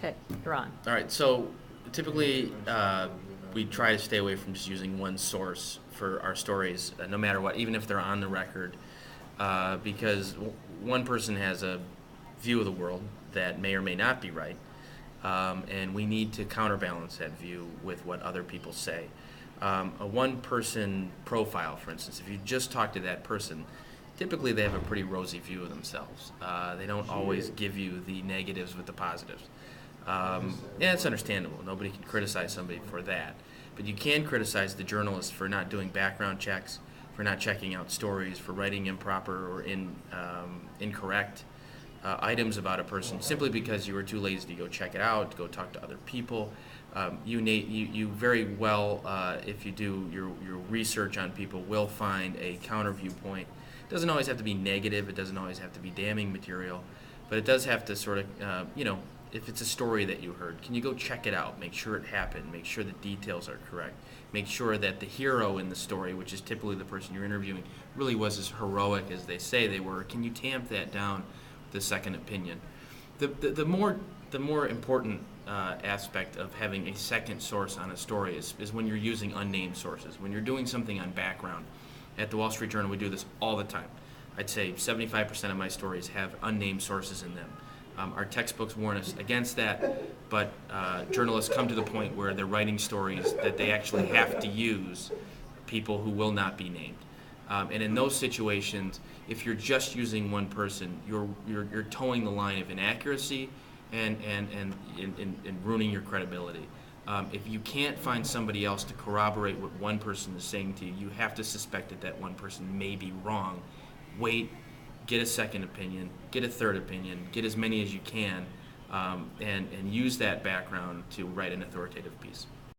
Okay, Ron. All right, so typically we try to stay away from just using one source for our stories, no matter what, even if they're on the record, because one person has a view of the world that may or may not be right, and we need to counterbalance that view with what other people say. A one-person profile, for instance, if you just talk to that person, typically they have a pretty rosy view of themselves. They don't always give you the negatives with the positives. Yeah, it's understandable. Nobody can criticize somebody for that. But you can criticize the journalist for not doing background checks, for not checking out stories, for writing improper or incorrect items about a person simply because you were too lazy to go check it out, to go talk to other people. You very well, if you do your research on people, will find a counter viewpoint. It doesn't always have to be negative. It doesn't always have to be damning material, but it does have to sort of, if it's a story that you heard, can you go check it out? Make sure it happened. Make sure the details are correct. Make sure that the hero in the story, which is typically the person you're interviewing, really was as heroic as they say they were. Can you tamp that down with a second opinion? The more important aspect of having a second source on a story is when you're using unnamed sources. When you're doing something on background. At the Wall Street Journal, we do this all the time. I'd say 75% of my stories have unnamed sources in them. Our textbooks warn us against that, but journalists come to the point where they're writing stories that they actually have to use people who will not be named. And in those situations, if you're just using one person, you're towing the line of inaccuracy and ruining your credibility. If you can't find somebody else to corroborate what one person is saying to you, you have to suspect that one person may be wrong. Wait, get a second opinion, get a third opinion, get as many as you can, and use that background to write an authoritative piece.